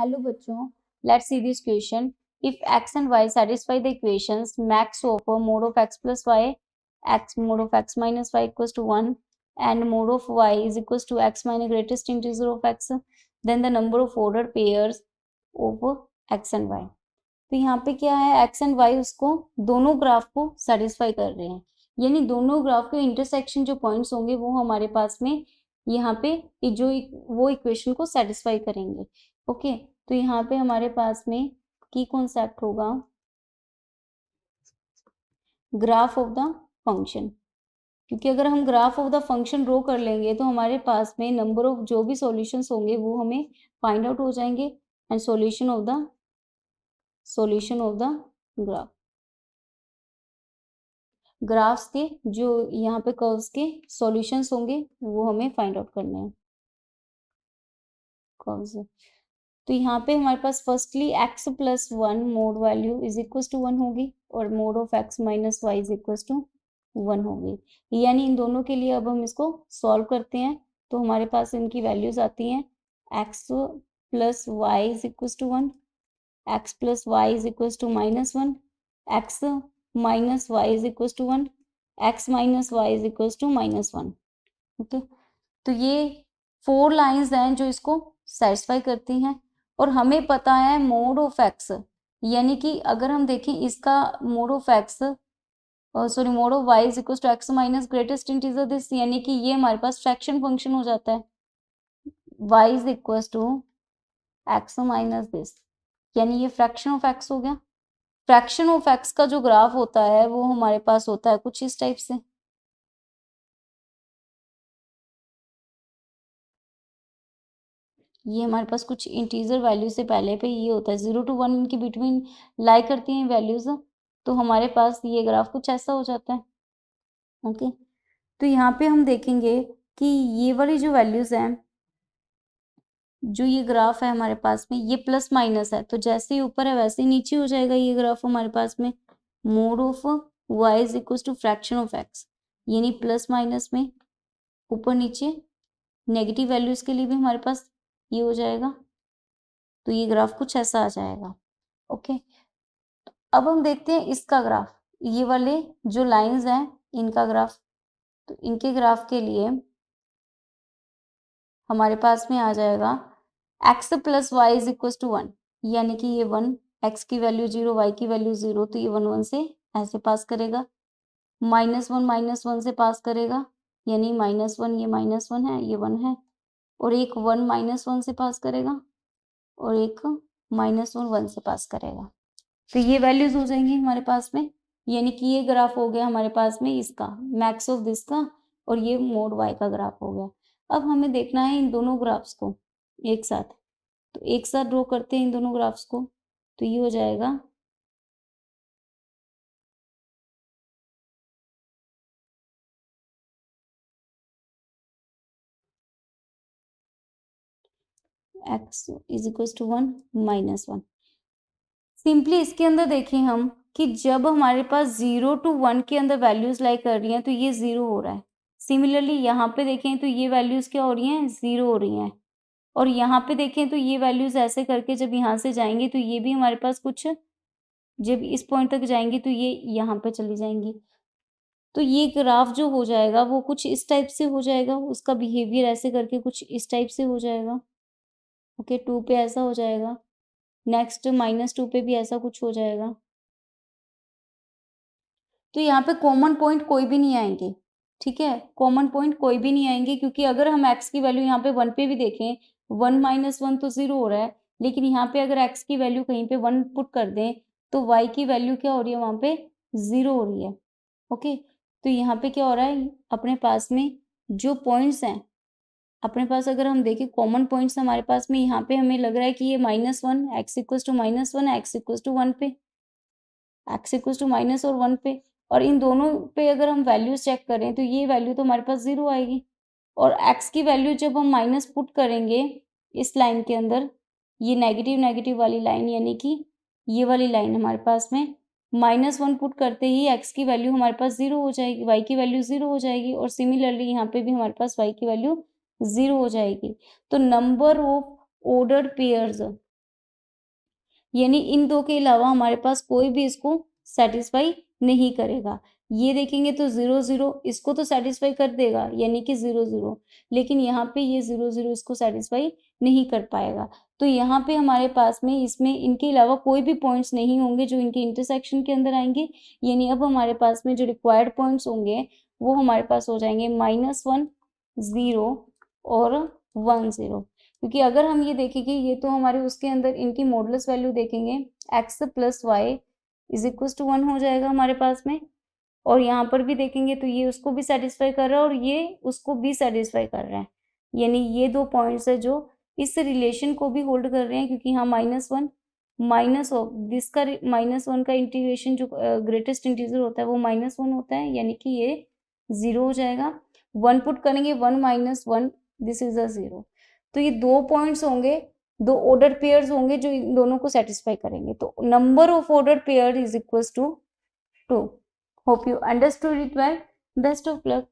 Hello बच्चों, let's see this question. If x and y satisfy the equations max of mod of x plus y, x mod of x minus y equals to 1 and mod of y is equals to x minus greatest integer of x, then the number of ordered pairs of x and y. तो यहाँ पे क्या है, x and y उसको दोनों graph को satisfy कर रहे हैं, यानी दोनों ग्राफ के इंटरसेक्शन जो पॉइंट्स होंगे वो हमारे पास में यहाँ पे जो वो इक्वेशन को सेटिस्फाई करेंगे. ओके, तो यहाँ पे हमारे पास में की कॉन्सेप्ट होगा ग्राफ ऑफ द फंक्शन, क्योंकि अगर हम graph of the function draw कर लेंगे तो हमारे पास में नंबर ऑफ जो भी सॉल्यूशंस होंगे वो हमें फाइंड आउट हो जाएंगे and solution of the graph, graphs के जो यहाँ पे कर्व्स के सॉल्यूशंस होंगे वो हमें फाइंड आउट करने हैं कर्व्स. तो यहाँ पे हमारे पास firstly x plus 1 mod value is equal to 1 होगी और mod of x minus y is equal to 1 होगी, यानी इन दोनों के लिए अब हम इसको सॉल्व करते हैं तो हमारे पास इनकी वैल्यूज आती हैं x plus y is equal to 1, x plus y is equal to minus 1, x minus y is equal to 1, x minus y is equal to minus 1. Okay, तो ये 4 लाइंस हैं जो इसको सेटिस्फाई करती हैं और हमें पता है मोड ऑफ एक्स, यानी कि अगर हम देखें इसका mod of x sorry mod of y is equal to x minus greatest integer this, यानी कि ये हमारे पास फ्रैक्शन फंक्शन हो जाता है y is equal to x minus this, यानी ये फ्रैक्शन ऑफ एक्स हो गया. फ्रैक्शन ऑफ एक्स का जो ग्राफ होता है वो हमारे पास होता है कुछ इस टाइप से. ये हमारे पास कुछ इंटीजर वैल्यू से पहले पे ये होता है 0 to 1 इनके बिटवीन लाई करती हैं वैल्यूज, तो हमारे पास ये ग्राफ कुछ ऐसा हो जाता है. ओके, तो यहाँ पे हम देखेंगे कि ये वाली जो वैल्यूज हैं, जो ये ग्राफ है हमारे पास में ये प्लस माइनस है, तो जैसे ही ऊपर है वैसे ही नीचे हो जाएगा ये ग्राफ हमारे पास में. Mod of y is equal to fraction of x, यानी प्लस माइनस में ऊपर नीचे नेगेटिव वैल्यूज के लिए भी हमारे पास ये हो जाएगा, तो ये ग्राफ कुछ ऐसा आ जाएगा. ओके, अब हम देखते हैं इसका ग्राफ, ये वाले जो लाइंस हैं इनका ग्राफ, तो इनके ग्राफ के लिए हमारे पास में आ जाएगा x plus y is equal to 1, यानी कि ये 1, x की वैल्यू 0, y की वैल्यू 0, तो ये 1 1 से ऐसे पास करेगा. माइनस वन से पास करेगा, यानी माइनस 1, ये माइनस 1 है, ये 1 है, और एक 1 माइनस 1 से पास करेगा और एक माइनस 1 1 से पास करेगा. तो ये वैल्यूज हो जाएंगी हमारे पास में, यानी कि ये ग्राफ हो गया हमारे पास में इसका मैक्स ऑफ दिस का, और ये मोड वाई का ग्राफ हो गया. अब हमें देखना है इन दोनों ग्राफ्स को एक साथ, तो एक साथ ड्रॉ करते हैं इन दोनों ग्राफ्स को, तो ये हो जाएगा x is equal to 1 minus 1. Simply इसके अंदर देखें हम कि जब हमारे पास 0 to 1 के अंदर वैल्यूज लाई कर रही हैं तो ये 0 हो रहा है. सिमिलरली यहाँ पे देखें तो ये वैल्यूज क्या हो रही हैं, 0 हो रही हैं, और यहाँ पे देखें तो ये वैल्यूज ऐसे करके जब यहाँ से जाएंगी तो ये भी हमारे पास कुछ, जब इस पॉइंट तक जाएंगी तो ये यहाँ पे चली जाएंगी, तो ये ग्राफ जो हो जाएगा वो कुछ इस टाइप से हो जाएगा, उसका बिहेवियर ऐसे करके कुछ इस टाइप से हो जाएगा. ओके, 2 पे ऐसा हो जाएगा, नेक्स्ट -2 पे भी ऐसा कुछ हो जाएगा. तो यहाँ पे कॉमन पॉइंट कोई भी नहीं आएंगे, ठीक है, कॉमन पॉइंट कोई भी नहीं आएंगे, क्योंकि अगर हम x की वैल्यू यहाँ पे 1 पे भी देखें, 1 माइनस 1 तो 0 हो रहा है, लेकिन यहाँ पे अगर x की वैल्यू कहीं पे 1 पुट कर दें तो y की वैल्यू क्या हो रही है, वहाँ पे 0 हो रही है. ओके, तो यहाँ पे क्या हो रहा है, अपने पास में जो पॉइंट्स हैं, अपने पास अगर हम देखें कॉमन पॉइंट्स हमारे पास में, यहाँ पे हमें लग रहा है कि ये -1 x इक्वल्स टू -1 है, x इक्वल्स टू 1 पे, x इक्वल्स टू माइनस और 1 पे, और इन दोनों पे अगर हम वैल्यूज चेक करें तो ये वैल्यू तो हमारे पास 0 आएगी, और x की वैल्यू जब हम माइनस पुट करेंगे इस लाइन के अंदर, ये नेगेटिव नेगेटिव वाली लाइन, यानी कि ये वाली लाइन हमारे पास में -1 पुट करते ही x की वैल्यू हमारे पास 0 हो जाएगी, y की वैल्यू 0 हो जाएगी, और सिमिलरली यहाँ पे भी हमारे पास y की वैल्यू 0 हो जाएगी. तो नंबर ऑफ ऑर्डर्ड पेयर्स यानी इन दो के अलावा हमारे पास कोई भी इसको सेटिस्फाई नहीं करेगा। ये देखेंगे तो 0 0 इसको तो सेटिस्फाई कर देगा, यानी कि 0 0, लेकिन यहाँ पे ये 0 0 इसको सेटिस्फाई नहीं कर पाएगा। तो यहाँ पे हमारे पास में इसमें इनके अलावा कोई भी पॉइंट्स नहीं होंगे जो इनके इंटरसेक्शन के अंदर आएंगे, यानी अब हमारे पास में जो रिक्वायर्ड पॉइंट्स होंगे वो हमारे पास हो जाएंगे -1 0 और 1 0। क्योंकि अगर हम ये देखेंगे ये तो हमारे उसके अंदर इनकी मॉडुलस वैल्यू देखेंगे x + y = 1 हो जाएगा हमारे पास में, और यहाँ पर भी देखेंगे तो ये उसको भी सेटिस्फाई कर रहा है और ये उसको भी सेटिस्फाई कर रहा है, यानी ये दो पॉइंट्स है जो इस रिलेशन को भी होल्ड कर रहे हैं, क्योंकि यहाँ -1 माइनस ऑफ जिसका -1 का इंटीग्रेशन जो ग्रेटेस्ट इंटीजर होता है वो -1 होता है, यानी कि ये 0 हो जाएगा। 1 पुट करेंगे 1 - 1 दिस इज अ 0। तो ये दो पॉइंट्स होंगे, दो ऑर्डर पेयर्स होंगे जो इन दोनों को सेटिस्फाई करेंगे। तो number of order pair is equals to 2। Hope you understood it well. Best of luck.